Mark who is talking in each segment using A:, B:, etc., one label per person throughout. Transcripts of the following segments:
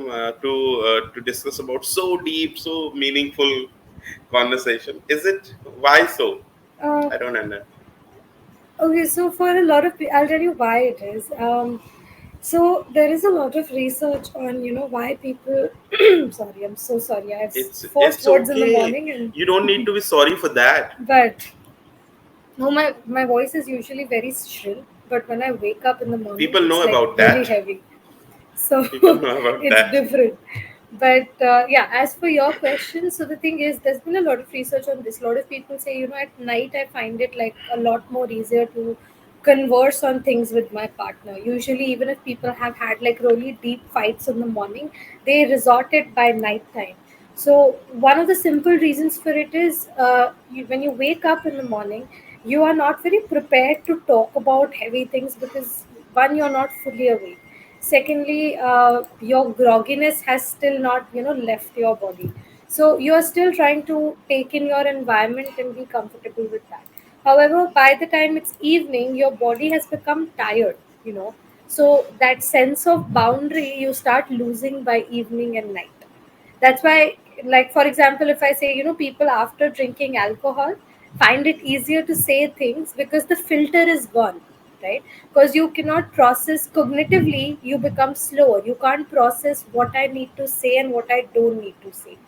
A: to discuss about so deep, so meaningful conversation. Is it? Why so?
B: Uh,
A: I don't understand.
B: okay, so for a lot of people, I'll tell you why it is. So there is a lot of research on, why people. Sorry, I'm so sorry. I have
A: It's
B: first words in the
A: okay.
B: morning,
A: You don't need to be sorry for that.
B: but no, my voice is usually very shrill. But when I wake up in the morning,
A: People know
B: it's like
A: about
B: really
A: that.
B: heavy. So
A: People know about
B: it's
A: that.
B: different. But yeah, as for your question, so the thing is, there's been a lot of research on this. A lot of people say, at night I find it like a lot more easier to converse on things with my partner. Usually, even if people have had like really deep fights in the morning, they resort it by night time. So one of the simple reasons for it is when you wake up in the morning, you are not very prepared to talk about heavy things because one, you're not fully awake. Secondly, your grogginess has still not left your body, so you are still trying to take in your environment and be comfortable with that. However, by the time it's evening, your body has become tired, so that sense of boundary you start losing by evening and night. That's why, like for example, if I say, people after drinking alcohol find it easier to say things because the filter is gone, right? Because you cannot process cognitively, you become slower, you can't process what I need to say and what I don't need to say.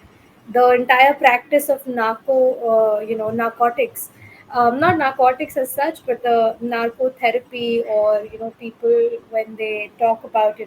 B: The entire practice of narcotics, not narcotics as such, but the narcotherapy, or people when they talk about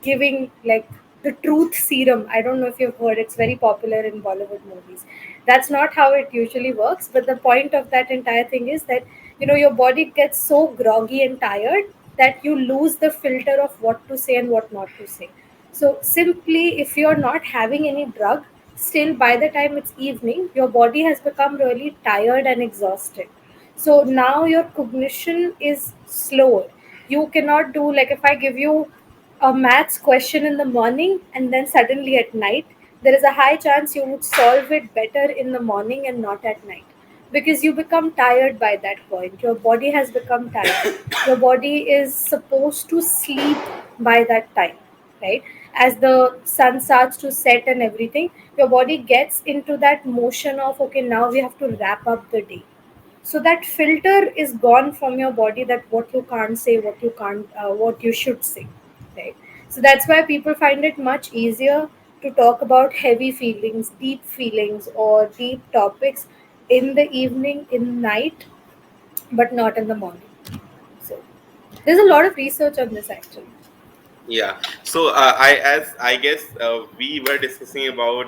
B: giving like the truth serum. I don't know if you've heard, it's very popular in Bollywood movies. That's not how it usually works, but the point of that entire thing is that your body gets so groggy and tired that you lose the filter of what to say and what not to say. So simply, if you're not having any drug, still by the time it's evening, your body has become really tired and exhausted. So now your cognition is slower. You cannot do, like, if I give you a maths question in the morning and then suddenly at night, there is a high chance you would solve it better in the morning and not at night, because you become tired by that point. Your body has become tired. Your body is supposed to sleep by that time, right? As the sun starts to set and everything, your body gets into that motion of, okay, now we have to wrap up the day. So that filter is gone from your body, that what you can't say, what you can't what you should say, right? So that's why people find it much easier to talk about heavy feelings, deep feelings, or deep topics in the evening, in night, but not in the morning. So there's a lot of research on this actually.
A: Yeah. So I guess we were discussing about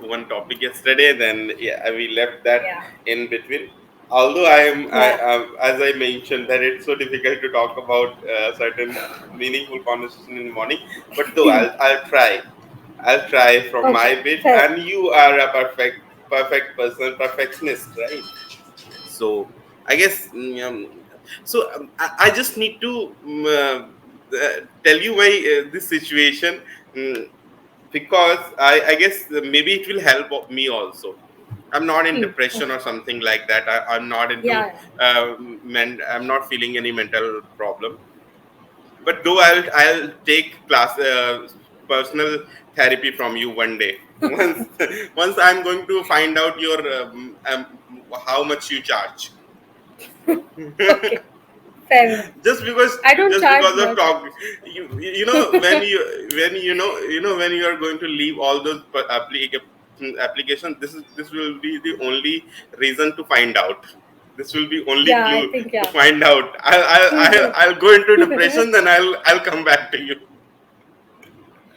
A: one topic yesterday. Then yeah, we left that
B: Yeah.
A: in between. Although
B: Yeah.
A: as I mentioned, that it's so difficult to talk about certain meaningful conversation in the morning. But though I'll try. I'll try from
B: Okay.
A: my bit.
B: Fair.
A: And you are a perfect person, perfectionist, right? So I guess I just need to tell you why this situation, mm, because I guess maybe it will help me also. I'm not in depression
B: Okay.
A: or something like that. I'm not into
B: Yeah.
A: I'm not feeling any mental problem. But though I'll take personal therapy from you one day. Once I'm going to find out your how much you charge.
B: Okay. Fair enough.
A: just because
B: I don't
A: just
B: charge
A: because of
B: much
A: talk,
B: actually.
A: you know when when you are going to leave all those applications, this will be the only reason to find out. This will be only
B: Yeah, I
A: clue
B: think,
A: to
B: yeah.
A: find out. I'll go into depression, then I'll come back to you.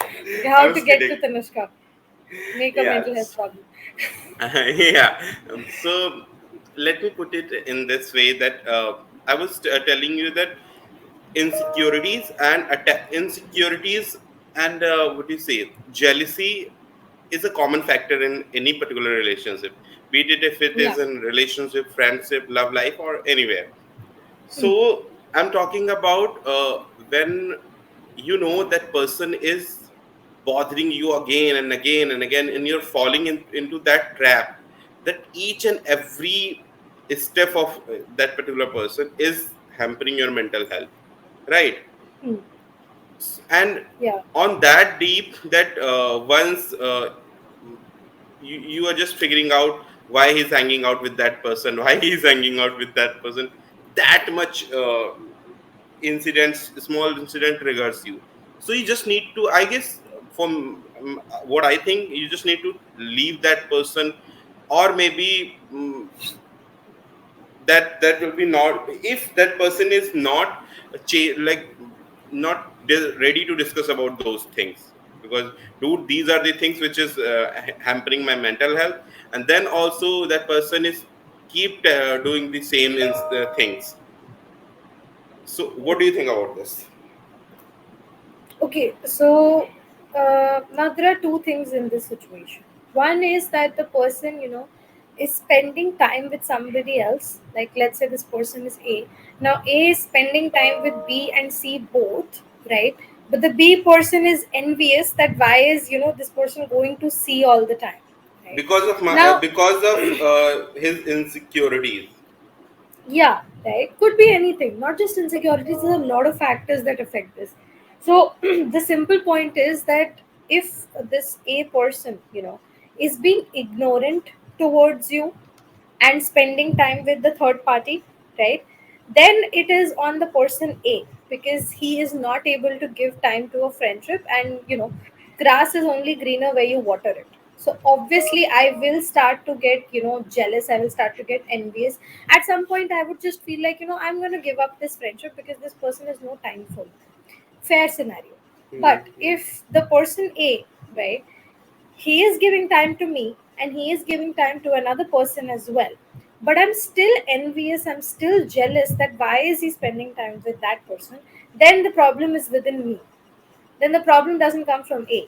A: I
B: How to
A: was
B: get to
A: kidding.
B: Tanishka. Make a mental health
A: Yes.
B: problem.
A: Yeah. So let me put it in this way that I was telling you that insecurities and what do you say, jealousy is a common factor in any particular relationship, be it if it
B: Yeah.
A: is in relationship, friendship, love life, or anywhere. So I'm talking about when you know that person is bothering you again and again and again, and you're falling into that trap, that each and every step of that particular person is hampering your mental health, right?
B: Hmm.
A: And
B: Yeah.
A: on that deep, that once you are just figuring out why he's hanging out with that person, why he's hanging out with that person, that much incidents, small incident triggers you. So you just need to, I guess, from what I think, you just need to leave that person. Or maybe that will be not, if that person is not like not ready to discuss about those things, because dude, these are the things which is hampering my mental health. And then also that person is keep doing the same things. So what do you think about this?
B: Okay, so now there are two things in this situation. One is that the person, is spending time with somebody else. Like, let's say this person is A. Now, A is spending time with B and C both, right? But the B person is envious that why is, this person going to C all the time, right?
A: Because of my
B: Now,
A: because of his insecurities.
B: yeah, right. Could be anything, not just insecurities. There's a lot of factors that affect this. So the simple point is that if this A person, is being ignorant towards you and spending time with the third party, right? Then it is on the person A, because he is not able to give time to a friendship, and grass is only greener where you water it. So obviously, I will start to get jealous. I will start to get envious. At some point, I would just feel like I'm going to give up this friendship because this person has no time for me. Fair scenario. But
A: Hmm.
B: if the person A, right, he is giving time to me and he is giving time to another person as well, but I'm still envious, I'm still jealous that why is he spending time with that person, then the problem is within me. Then the problem doesn't come from A,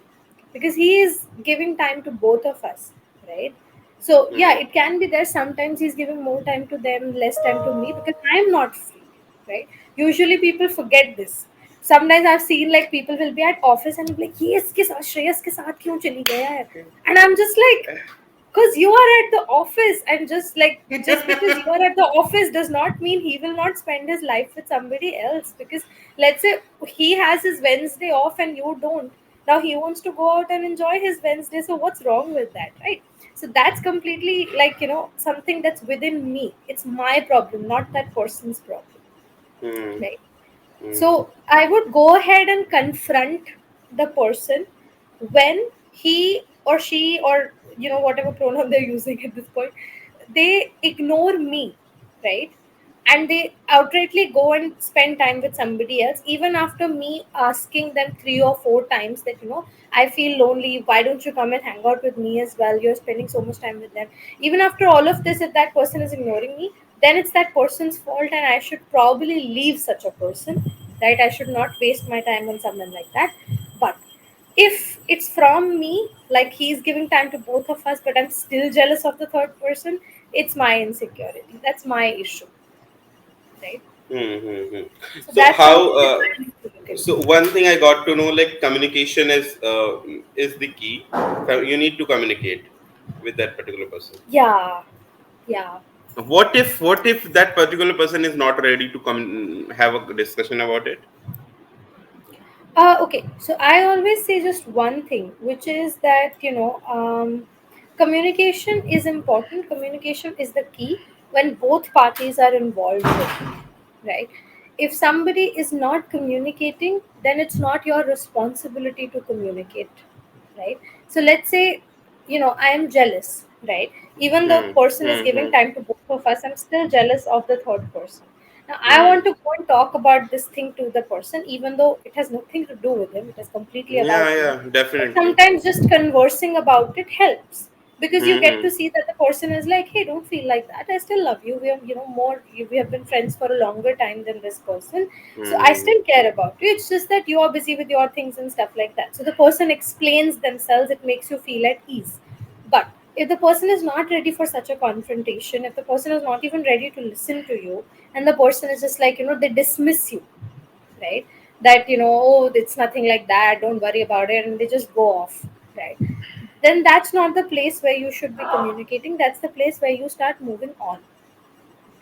B: because he is giving time to both of us, right? So yeah,
A: Hmm.
B: it can be there. Sometimes he's giving more time to them, less time to me because I'm not free, right? Usually people forget this. Sometimes I've seen like people will be at office and be like, ये इसके साथ श्रेयस के साथ क्यों चली गया है? And I'm just like, because you are at the office, and just because you are at the office does not mean he will not spend his life with somebody else. Because let's say he has his Wednesday off and you don't, now he wants to go out and enjoy his Wednesday, so what's wrong with that, right? So that's completely like something that's within me. It's my problem, not that person's problem,
A: Hmm.
B: right?
A: Hmm.
B: So I would go ahead and confront the person when he or she, or whatever pronoun they're using at this point, they ignore me, right? And they outrightly go and spend time with somebody else, even after me asking them 3 or 4 times that I feel lonely. Why don't you come and hang out with me as well? You're spending so much time with them. Even after all of this, if that person is ignoring me, then it's that person's fault, and I should probably leave such a person, right? I should not waste my time on someone like that. But if it's from me, like he's giving time to both of us, but I'm still jealous of the third person, it's my insecurity. That's my issue, right?
A: Hmm. Hmm. Hmm.
B: So
A: So
B: that's
A: how
B: something that I need to look
A: so
B: into.
A: one thing I got to know, like communication is the key. You need to communicate with that particular person.
B: Yeah, yeah.
A: What if that particular person is not ready to come have a discussion about it?
B: Okay, so I always say just one thing, which is that communication is important. Communication is the key when both parties are involved with it, right? If somebody is not communicating, then it's not your responsibility to communicate, right? So let's say I am jealous, right? Even though
A: Hmm.
B: the person is
A: Hmm.
B: giving
A: Hmm.
B: time to both of us, I'm still jealous of the third person. Now, I
A: Hmm.
B: want to go and talk about this thing to the person, even though it has nothing to do with him, it is completely
A: Yeah.
B: about me.
A: Yeah.
B: But
A: Definitely.
B: sometimes just conversing about it helps, because you
A: Hmm.
B: get to
A: Hmm.
B: see that the person is like, hey, don't feel like that. I still love you. We have, we have been friends for a longer time than this person. So I
A: Hmm.
B: still care about you. It's just that you are busy with your things and stuff like that. So the person explains themselves, it makes you feel at ease. But if the person is not ready for such a confrontation, if the person is not even ready to listen to you, and the person is just like, they dismiss you, right? That, oh, it's nothing like that, don't worry about it, and they just go off, right? Then that's not the place where you should be communicating. That's the place where you start moving on,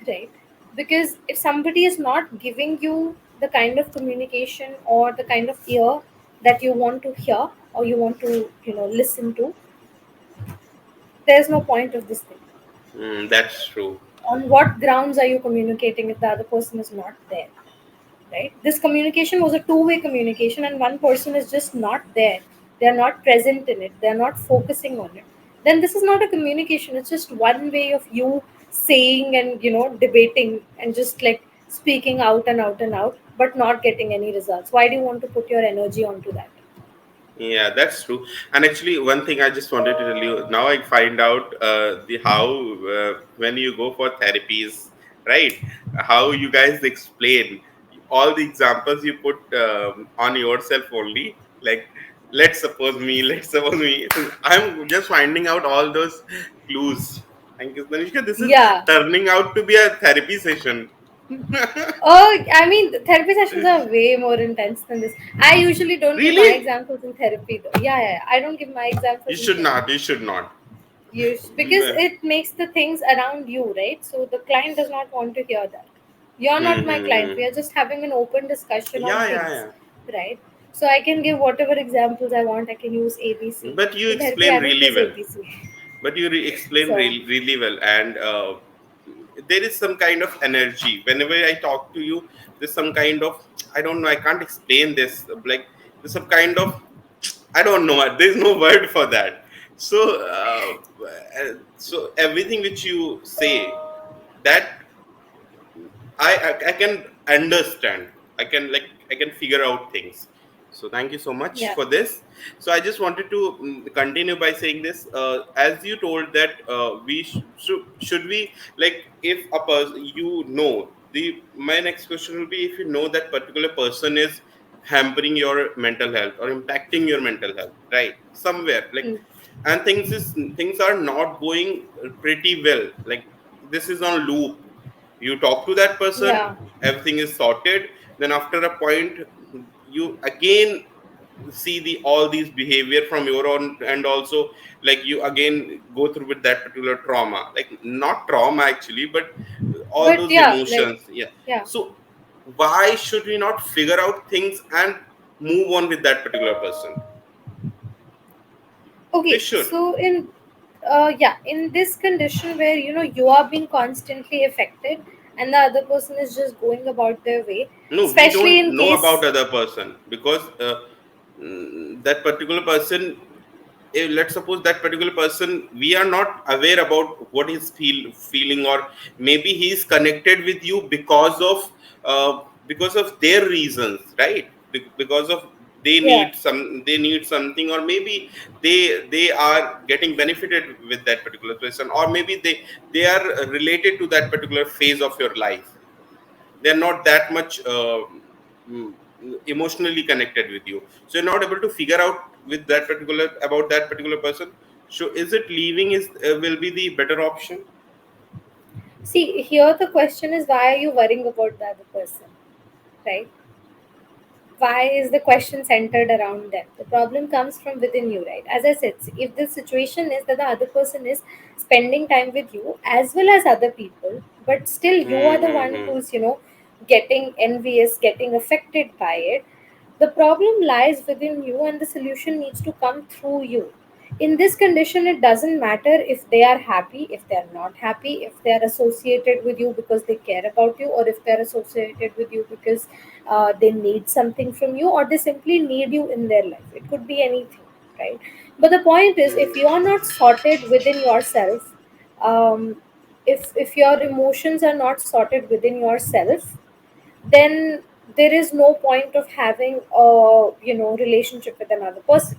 B: right? Because if somebody is not giving you the kind of communication or the kind of ear that you want to hear or you want to listen to, there's no point of this thing.
A: That's true.
B: On what grounds are you communicating if the other person is not there? Right, this communication was a two-way communication and one person is just not there, they're not present in it, they're not focusing on it. Then this is not a communication, it's just one way of you saying and debating and just like speaking out and out and out but not getting any results. Why do you want to put your energy onto that?
A: Yeah, that's true. And actually, one thing I just wanted to tell you now, I find out the how when you go for therapies, right? How you guys explain all the examples you put on yourself only. Like, let's suppose me. I'm just finding out all those clues. Thank you, Tanishka. This is
B: Yeah.
A: turning out to be a therapy session.
B: Oh, I mean, therapy sessions are way more intense than this. I usually don't give my
A: Really?
B: examples in therapy, though. Yeah, yeah, yeah. I don't give my
A: You
B: examples in
A: should
B: therapy.
A: not. You should not.
B: Because it makes the things around you, right? So the client does not want to hear that. You're not my client. We are just having an open discussion on
A: Yeah, yeah,
B: things,
A: yeah.
B: right? So I can give whatever examples I want. I can use ABC.
A: But you
B: In therapy,
A: explain
B: I don't
A: really
B: use
A: well.
B: ABC.
A: But you explain
B: So,
A: really well, and there is some kind of energy whenever I talk to you. There's some kind of, I don't know. I can't explain this. Like, there's some kind of, I don't know. There's no word for that. So, so everything which you say, that I can understand. I can figure out things. So thank you so much
B: yeah.
A: for this. So I just wanted to continue by saying this. As you told that we should we, like, if a person, the my next question will be, if you know that particular person is hampering your mental health or impacting your mental health, right, somewhere, like,
B: Mm,
A: and things are not going pretty well, like this is on loop. You talk to that person,
B: yeah.
A: everything is sorted, then after a point you again see the all these behavior from your own, and also, like, you again go through with that particular trauma, like not trauma actually, but all
B: But
A: those
B: yeah, like,
A: emotions. Yeah.
B: yeah.
A: So why should we not figure out things and move on with that particular person? We
B: Okay,
A: should.
B: so yeah, in this condition where you are being constantly affected and the other person is just going about their way,
A: No, we
B: especially
A: don't
B: in
A: know about
B: case,
A: other person, because that particular person, let's suppose that particular person, we are not aware about what he's feeling, or maybe he's connected with you because of their reasons, right? Because of
B: yeah.
A: they need something, or maybe they are getting benefited with that particular person, or maybe they are related to that particular phase of your life. They're not that much mm, emotionally connected with you, so you're not able to figure out with that particular about that particular person. So is it leaving is will be the better option?
B: See, here the question is, why are you worrying about the other person, right? Why is the question centered around them? The problem comes from within you, right? As I said, if the situation is that the other person is spending time with you as well as other people, but still you are the one
A: Mm-hmm.
B: who's getting envious, getting affected by it, the problem lies within you and the solution needs to come through you. In this condition, it doesn't matter if they are happy, if they are not happy, if they are associated with you because they care about you, or if they are associated with you because they need something from you, or they simply need you in their life. It could be anything, right? But the point is, if you are not sorted within yourself, um, if your emotions are not sorted within yourself, then there is no point of having a relationship with another person,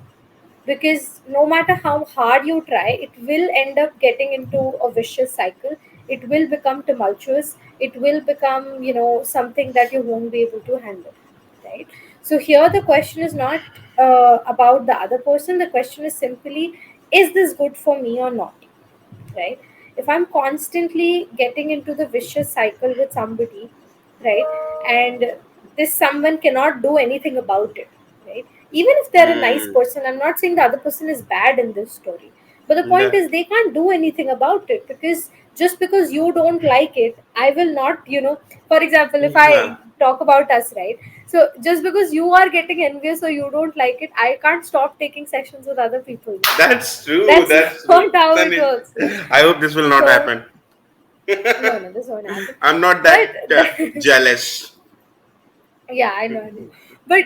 B: because no matter how hard you try, it will end up getting into a vicious cycle. It will become tumultuous, it will become something that you won't be able to handle, right? So here the question is not about the other person. The question is simply, is this good for me or not, right? If I'm constantly getting into the vicious cycle with somebody, right, and this someone cannot do anything about it, right? Even if they're a nice
A: Mm.
B: person, I'm not saying the other person is bad in this story, but the point
A: That.
B: is they can't do anything about it because Just because you don't like it, I will not, for example, if I
A: Yeah,
B: talk about us, right? So just because you are getting envious or you don't like it, I can't stop taking sessions with other people.
A: that's true.
B: That's
A: That's true.
B: not how it
A: Then
B: works.
A: I hope this will not
B: So
A: happen.
B: no, no, this won't happen.
A: I'm not
B: But
A: that jealous.
B: yeah, I know, I know. But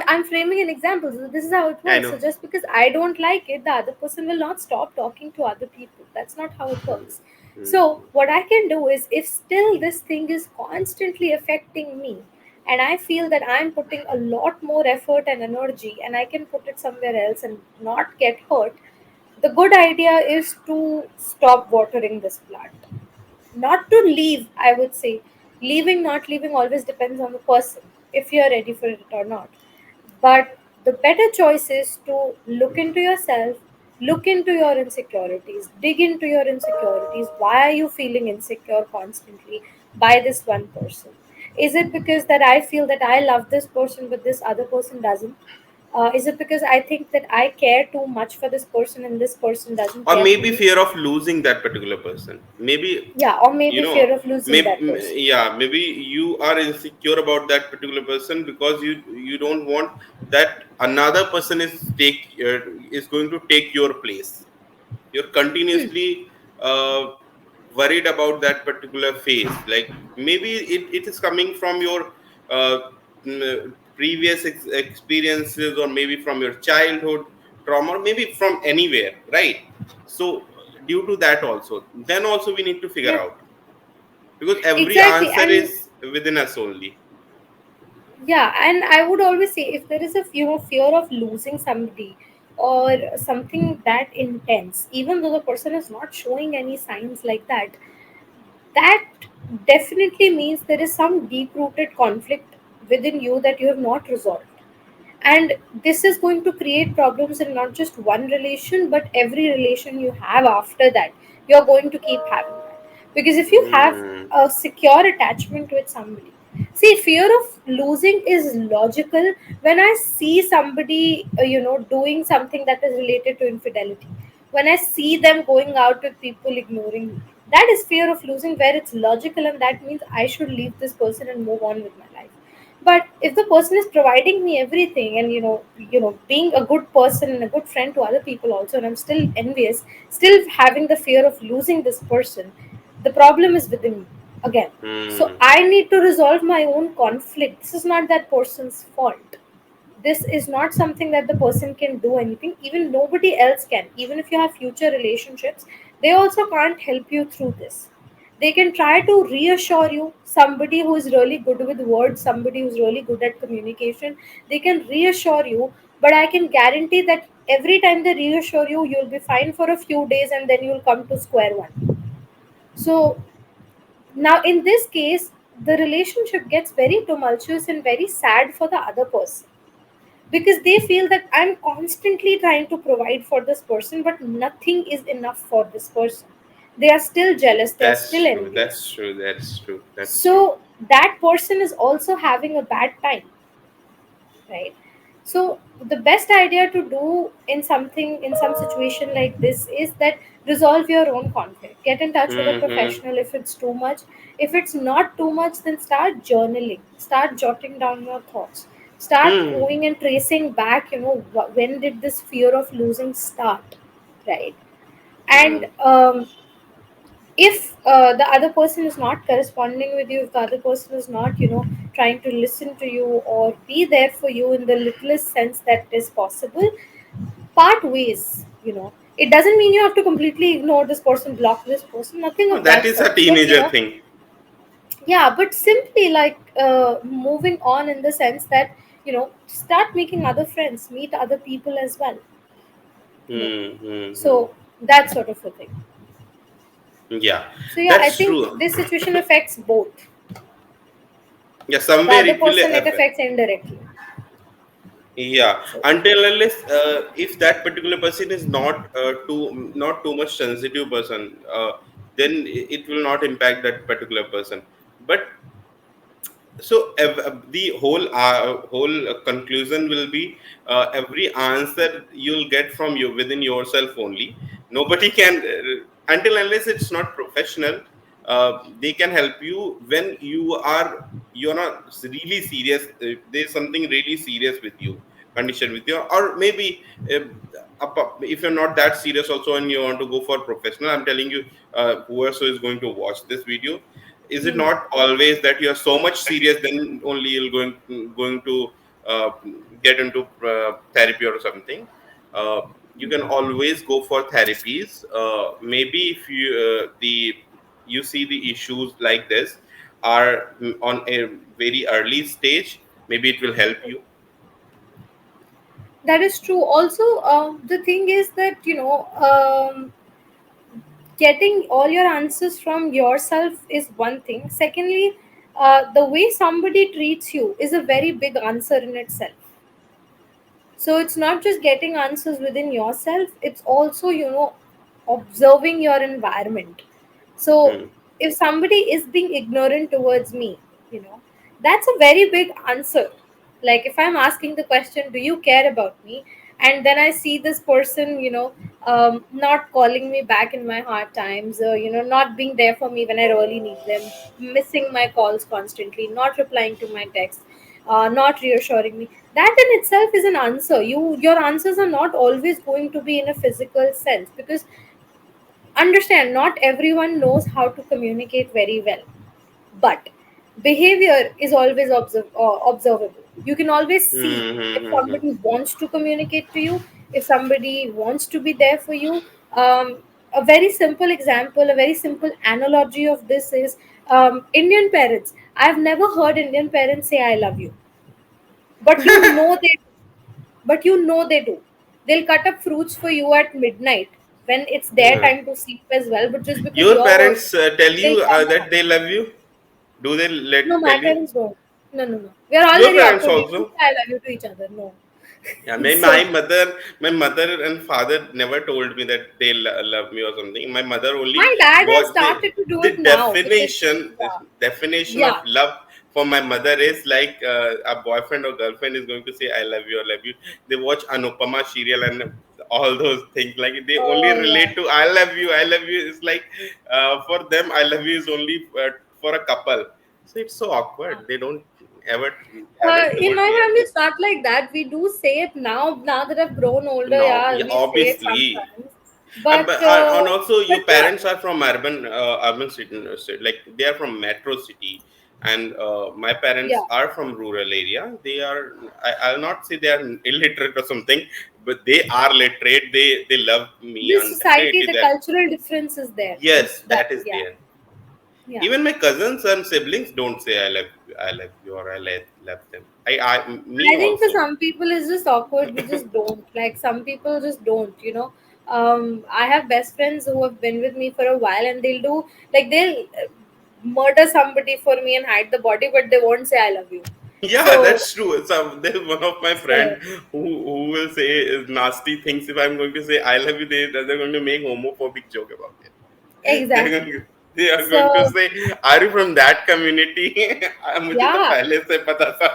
B: I'm framing an example. So this is how it
A: I
B: works.
A: know.
B: So just because I don't like it, the other person will not stop talking to other people. That's not how it works. So what I can do is, if still this thing is constantly affecting me, and I feel that I'm putting a lot more effort and energy, and I can put it somewhere else and not get hurt, the good idea is to stop watering this plant. Not to leave, I would say. Leaving, not leaving, always depends on the person, if you're ready for it or not. But the better choice is to look into yourself, look into your insecurities, dig into your insecurities. Why are you feeling insecure constantly by this one person? Is it because that I feel that I love this person but this other person doesn't? Is it because I think that I care too much for this person and this person doesn't
A: Or
B: care for
A: maybe
B: me?
A: fear of losing that particular person. Maybe,
B: Yeah, or
A: you
B: maybe
A: know,
B: fear of losing
A: maybe,
B: that person.
A: yeah, maybe you are insecure about that particular person because you don't want that another person is going to take your place. You're continuously worried about that particular phase. Like maybe it is coming from your uh, previous experiences, or maybe from your childhood trauma, or maybe from anywhere, right? So due to that also, then also we need to figure
B: Yeah,
A: out, because every
B: exactly.
A: answer
B: And
A: is within us only.
B: yeah, and I would always say, if there is a fear of losing somebody or something that intense, even though the person is not showing any signs like that, that definitely means there is some deep rooted conflict within you that you have not resolved. And this is going to create problems in not just one relation but every relation you have after that. You're going to keep having that, because if you have
A: Hmm.
B: a secure attachment with somebody, see, fear of losing is logical. When I see somebody doing something that is related to infidelity, when I see them going out with people ignoring me, that is fear of losing, where it's logical, and that means I should leave this person and move on with my life. But if the person is providing me everything, and being a good person and a good friend to other people also, and I'm still envious, still having the fear of losing this person, the problem is within me again. So
A: Hmm.
B: I need to resolve my own conflict. This is not that person's fault. This is not something that the person can do anything. Even nobody else can. Even if you have future relationships, they also can't help you through this. They can try to reassure you. Somebody who is really good with words, somebody who's really good at communication, they can reassure you. But I can guarantee that every time they reassure you, you'll be fine for a few days and then you'll come to square one. So now in this case, the relationship gets very tumultuous and very sad for the other person, because they feel that I'm constantly trying to provide for this person, but nothing is enough for this person. They are still jealous, they are
A: That's
B: still
A: true.
B: envious.
A: That's true. That's true. That's true.
B: So that person is also having a bad time, right? So the best idea to do in something, in some situation like this, is that resolve your own conflict. Get in touch with a
A: Hmm.
B: professional if it's too much. If it's not too much, then start journaling, start jotting down your thoughts, start
A: Hmm.
B: going and tracing back, when did this fear of losing start, right?
A: Hmm.
B: And if the other person is not corresponding with you, if the other person is not trying to listen to you or be there for you in the littlest sense that is possible, part ways. It doesn't mean you have to completely ignore this person, block this person, nothing
A: Oh,
B: of
A: that
B: that
A: is a
B: sort, but
A: teenager thing.
B: yeah, but simply like moving on in the sense that start making other friends, meet other people as well, you know
A: Hmm. Hmm. Hmm.
B: so that sort of a thing.
A: Yeah,
B: So yeah, I
A: that's
B: think
A: true.
B: this situation affects both.
A: Yeah,
B: The
A: somewhere
B: other
A: it will
B: person, it affects indirectly.
A: yeah,
B: So
A: until unless if that particular person is not too much sensitive person, then it will not impact that particular person. But so the whole conclusion will be every answer you'll get from you within yourself only. Nobody can until unless it's not professional. They can help you when you're not really serious. There's something really serious with you, condition with you, or maybe uh, if you're not that serious also and you want to go for professional. I'm telling you, whoever is going to watch this video, is it
B: Hmm.
A: not always that you're so much serious then only you're going to uh, get into therapy or something. uh, you can always go for therapies. Maybe if you see the issues like this are on a very early stage, maybe it will help you.
B: That is true. Also, the thing is that getting all your answers from yourself is one thing. Secondly, the way somebody treats you is a very big answer in itself. So it's not just getting answers within yourself, it's also, observing your environment. So
A: Hmm.
B: if somebody is being ignorant towards me, you know, that's a very big answer. Like if I'm asking the question, do you care about me? And then I see this person, not calling me back in my hard times, not being there for me when I really need them, missing my calls constantly, not replying to my texts, not reassuring me. That in itself is an answer. Your answers are not always going to be in a physical sense, because understand, not everyone knows how to communicate very well, but behavior is always observable. You can always see
A: Hmm, hmm,
B: if
A: hmm, hmm.
B: somebody wants to communicate to you, if somebody wants to be there for you. A very simple example, a very simple analogy of this is Indian parents. I've never heard Indian parents say I love you, but they do. They'll cut up fruits for you at midnight when it's their
A: Hmm.
B: time to sleep as well, but just because
A: Your
B: you're
A: parents
B: working,
A: tell
B: they'll
A: you
B: come
A: that
B: up.
A: they love you? Do they
B: No,
A: tell
B: my
A: you?
B: parents don't. No, no, no. We are all
A: Your
B: very
A: parents
B: awkward. We don't
A: also?
B: say I love you to each other. No.
A: Yeah,
B: So
A: my mother and father never told me that they love me or something. My mother only
B: my dad has
A: what
B: started to do it
A: the
B: now because yeah,
A: definition of
B: yeah.
A: love for my mother is like a boyfriend or girlfriend is going to say I love you or love you. They watch Anupama serial and all those things. Like they only
B: Oh yeah.
A: relate to I love you. I love you. It's like for them I love you is only for a couple. So it's so awkward. They don't ever haven't
B: In
A: told
B: my
A: me
B: family,
A: ever.
B: it's not like that. We do say it now. Now that I've grown older,
A: No,
B: yeah,
A: yeah,
B: we say it
A: obviously.
B: sometimes. But
A: And also,
B: but
A: your
B: yeah,
A: parents are from urban city, like they are from metro city, and my parents
B: yeah.
A: are from rural area. They are, I'll not say they are illiterate or something, but they are literate. They love me,
B: The
A: and
B: society,
A: definitely
B: the
A: that.
B: cultural difference is there.
A: Yes,
B: It's that.
A: that is
B: Yeah,
A: there.
B: yeah.
A: Even my cousins and siblings don't say I love you, or love them. Me
B: I think for
A: also.
B: some people it's just awkward. We just don't. Like some people just don't. I have best friends who have been with me for a while, and they'll murder somebody for me and hide the body, but they won't say I love you.
A: Yeah,
B: So,
A: that's true. So there's one of my friend
B: so
A: who will say nasty things if I'm going to say I love you. They're going to make homophobic joke about it. They're going
B: exactly.
A: to, they are going to
B: So
A: say, "Are you from that community?" मुझे तो
B: yeah,
A: पहले से पता था.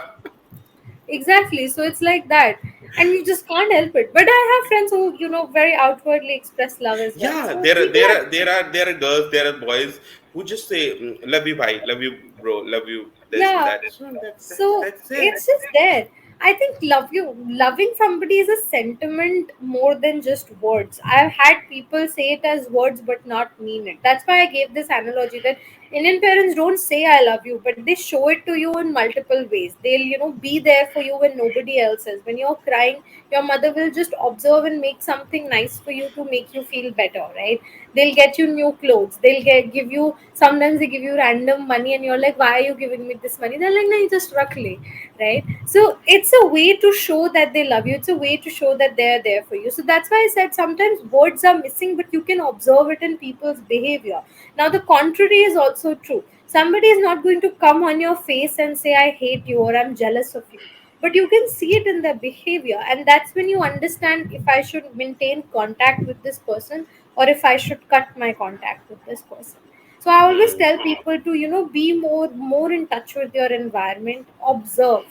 B: exactly. So it's like that, and you just can't help it. But I have friends who very outwardly express love as well.
A: Yeah,
B: So people have
A: there are girls, there are boys who just say love you, bye, love you, bro, love you, this and
B: yeah.
A: that. So
B: So
A: that's it.
B: it's just there. I think loving somebody is a sentiment more than just words. I've had people say it as words but not mean it. That's why I gave this analogy that Indian parents don't say I love you, but they show it to you in multiple ways. They'll, be there for you when nobody else is. When you're crying, your mother will just observe and make something nice for you to make you feel better, right? They'll get you new clothes. Give you, sometimes they give you random money and you're like, why are you giving me this money? They're like, no, just rakhle, right? So it's a way to show that they love you. It's a way to show that they're there for you. So that's why I said sometimes words are missing, but you can observe it in people's behavior. Now the contrary is also true. Somebody is not going to come on your face and say, I hate you or I'm jealous of you, but you can see it in their behavior, and that's when you understand if I should maintain contact with this person or if I should cut my contact with this person. So I always
A: Hmm.
B: tell people to be more in touch with your environment. Observe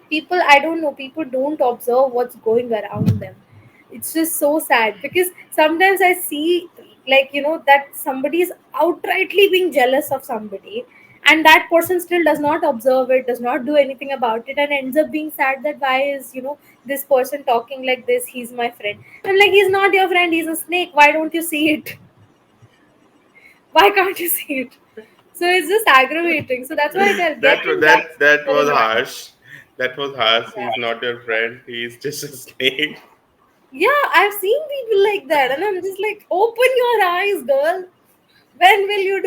B: people. I don't know, people don't observe what's going around them. It's just so sad because sometimes I see, like, that somebody is outrightly being jealous of somebody, and that person still does not observe it, does not do anything about it, and ends up being sad that why is, this person talking like this, he's my friend. I'm like, he's not your friend, he's a snake. Why don't you see it? Why can't you see it? So it's just aggravating. So that's why I tell,
A: that
B: getting
A: that
B: judged
A: that
B: so
A: was
B: young.
A: harsh. That was harsh.
B: Yeah.
A: He's not your friend. He's just a snake.
B: Yeah, I've seen people like that, and I'm just like, open your eyes, girl. When will you